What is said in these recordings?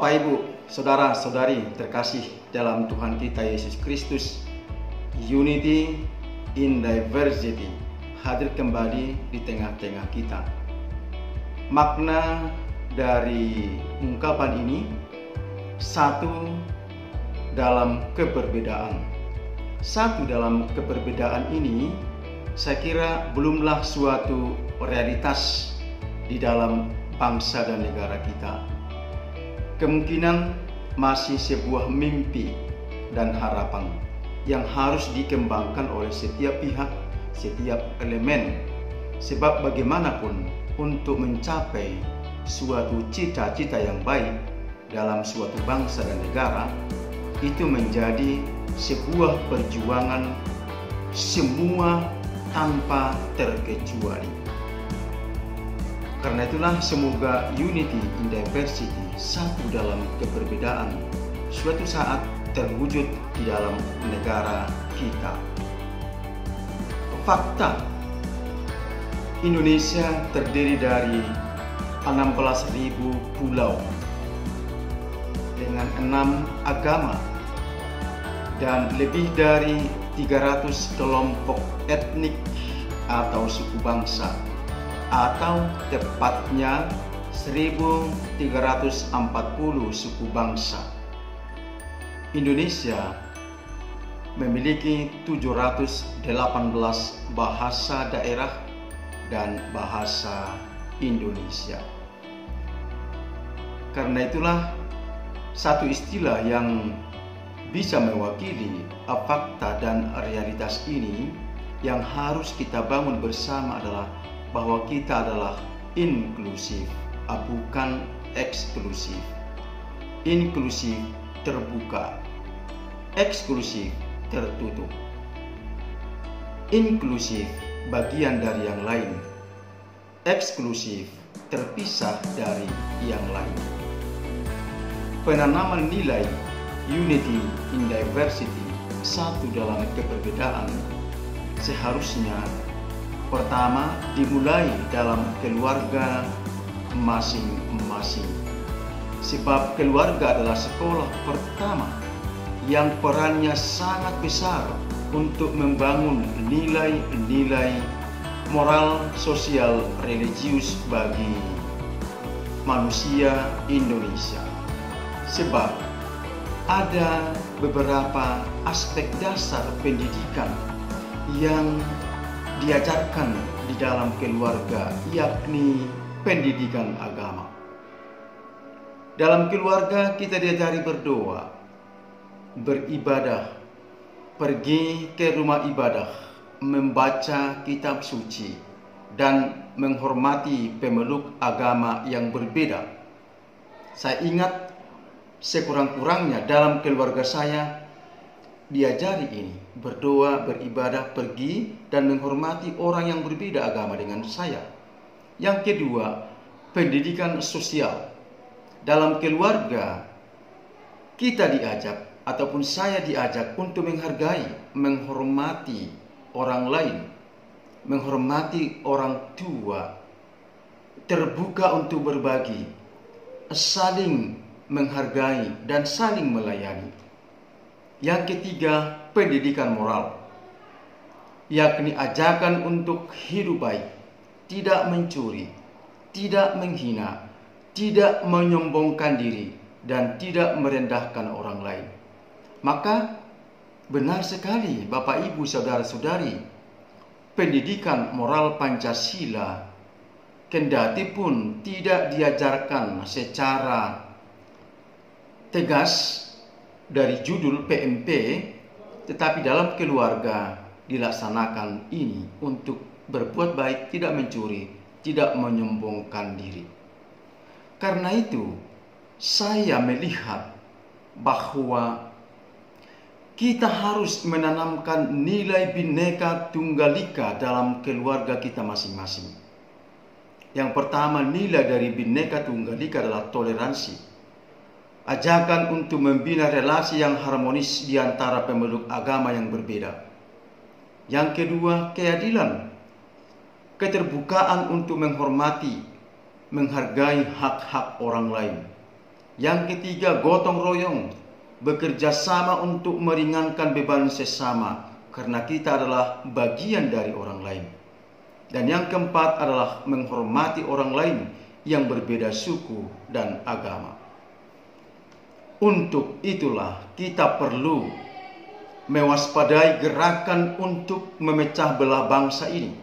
Bapak Ibu, saudara-saudari terkasih dalam Tuhan kita Yesus Kristus, Unity in Diversity hadir kembali di tengah-tengah kita. Makna dari ungkapan ini, satu dalam keberbedaan. Satu dalam keberbedaan ini, saya kira belumlah suatu realitas di dalam bangsa dan negara kita. Kemungkinan masih sebuah mimpi dan harapan yang harus dikembangkan oleh setiap pihak, setiap elemen. Sebab bagaimanapun untuk mencapai suatu cita-cita yang baik dalam suatu bangsa dan negara, itu menjadi sebuah perjuangan semua tanpa terkecuali. Karena itulah semoga Unity in Diversity, satu dalam keberbedaan, suatu saat terwujud di dalam negara kita. Fakta, Indonesia terdiri dari 16.000 pulau dengan 6 agama dan lebih dari 300 kelompok etnik atau suku bangsa, atau tepatnya 1.340 suku bangsa. Indonesia memiliki 718 bahasa daerah dan bahasa Indonesia. Karena itulah satu istilah yang bisa mewakili fakta dan realitas ini yang harus kita bangun bersama adalah bahwa kita adalah inklusif, bukan eksklusif. Inklusif terbuka, eksklusif tertutup. Inklusif bagian dari yang lain, eksklusif terpisah dari yang lain. Penanaman nilai Unity in Diversity, satu dalam keberbedaan, seharusnya pertama dimulai dalam keluarga masing-masing. Sebab keluarga adalah sekolah pertama yang perannya sangat besar untuk membangun nilai-nilai moral, sosial, religius bagi manusia Indonesia. Sebab ada beberapa aspek dasar pendidikan yang diajarkan di dalam keluarga, yakni pendidikan agama. Dalam keluarga kita diajari berdoa, beribadah, pergi ke rumah ibadah, membaca kitab suci, dan menghormati pemeluk agama yang berbeda. Saya ingat sekurang-kurangnya dalam keluarga saya diajari ini, berdoa, beribadah, pergi dan menghormati orang yang berbeda agama dengan saya. Yang kedua, pendidikan sosial. Dalam keluarga kita diajak ataupun saya diajak untuk menghargai, menghormati orang lain, menghormati orang tua, terbuka untuk berbagi, saling menghargai dan saling melayani. Yang ketiga, pendidikan moral, yakni ajakan untuk hidup baik, tidak mencuri, tidak menghina, tidak menyombongkan diri, dan tidak merendahkan orang lain. Maka benar sekali Bapak Ibu saudara-saudari, pendidikan moral Pancasila kendati pun tidak diajarkan secara tegas dari judul PMP, tetapi dalam keluarga dilaksanakan ini untuk berbuat baik, tidak mencuri, tidak menyombongkan diri. Karena itu saya melihat bahwa kita harus menanamkan nilai Bhinneka Tunggal Ika dalam keluarga kita masing-masing. Yang pertama, nilai dari Bhinneka Tunggal Ika adalah toleransi. Ajakan untuk membina relasi yang harmonis di antara pemeluk agama yang berbeda. Yang kedua, keadilan. Keterbukaan untuk menghormati, menghargai hak-hak orang lain. Yang ketiga, gotong royong, bekerja sama untuk meringankan beban sesama, karena kita adalah bagian dari orang lain. Dan yang keempat adalah menghormati orang lain yang berbeda suku dan agama. Untuk itulah kita perlu mewaspadai gerakan untuk memecah belah bangsa ini.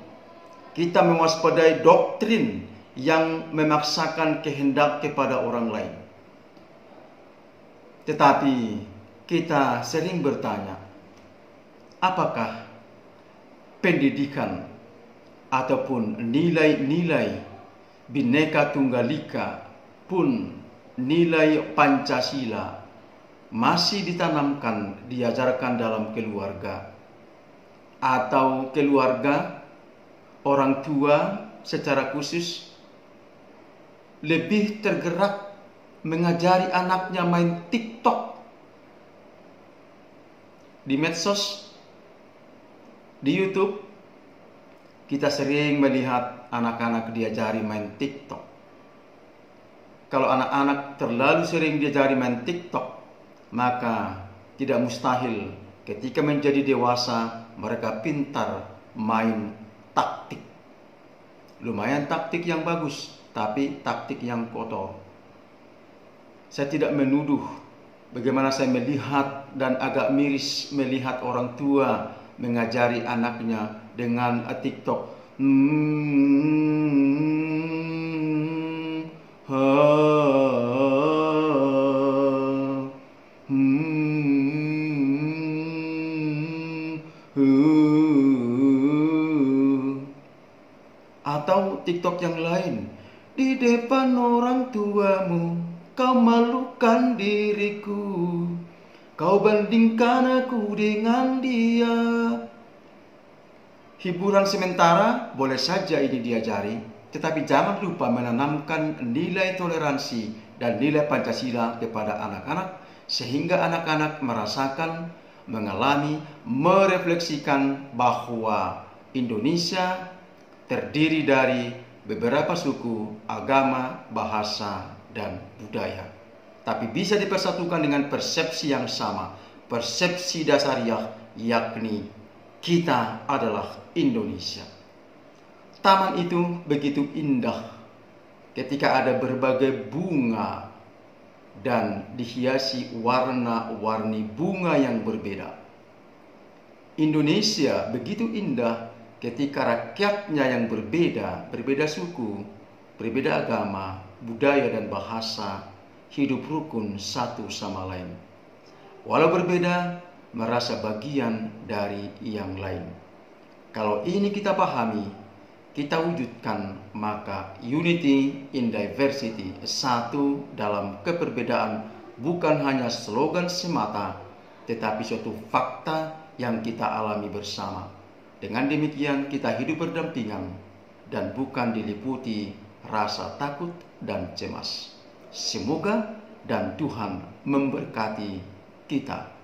Kita mewaspadai doktrin yang memaksakan kehendak kepada orang lain. Tetapi kita sering bertanya, apakah pendidikan ataupun nilai-nilai Bhinneka Tunggal Ika pun nilai Pancasila masih ditanamkan, diajarkan dalam keluarga, atau keluarga orang tua secara khusus lebih tergerak mengajari anaknya main TikTok di medsos, di YouTube. Kita sering melihat anak-anak diajari main TikTok. Kalau anak-anak terlalu sering diajari main TikTok, maka tidak mustahil ketika menjadi dewasa mereka pintar main taktik. Lumayan taktik yang bagus, tapi taktik yang kotor. Saya tidak menuduh, bagaimana saya melihat dan agak miris melihat orang tua mengajari anaknya dengan TikTok. Atau TikTok yang lain. Di depan orang tuamu kau malukan diriku, kau bandingkan aku dengan dia. Hiburan sementara boleh saja ini diajari, tetapi jangan lupa menanamkan nilai toleransi dan nilai Pancasila kepada anak-anak, sehingga anak-anak merasakan, mengalami, merefleksikan bahwa Indonesia terdiri dari beberapa suku, agama, bahasa, dan budaya, tapi bisa dipersatukan dengan persepsi yang sama, persepsi dasariah, yakni kita adalah Indonesia. Taman itu begitu indah ketika ada berbagai bunga dan dihiasi warna-warni bunga yang berbeda. Indonesia begitu indah ketika rakyatnya yang berbeda suku, berbeda agama, budaya dan bahasa, hidup rukun satu sama lain. Walau berbeda, merasa bagian dari yang lain. Kalau ini kita pahami, kita wujudkan, maka unity in diversity, satu dalam keberbedaan, bukan hanya slogan semata, tetapi suatu fakta yang kita alami bersama. Dengan demikian kita hidup berdampingan dan bukan diliputi rasa takut dan cemas. Semoga dan Tuhan memberkati kita.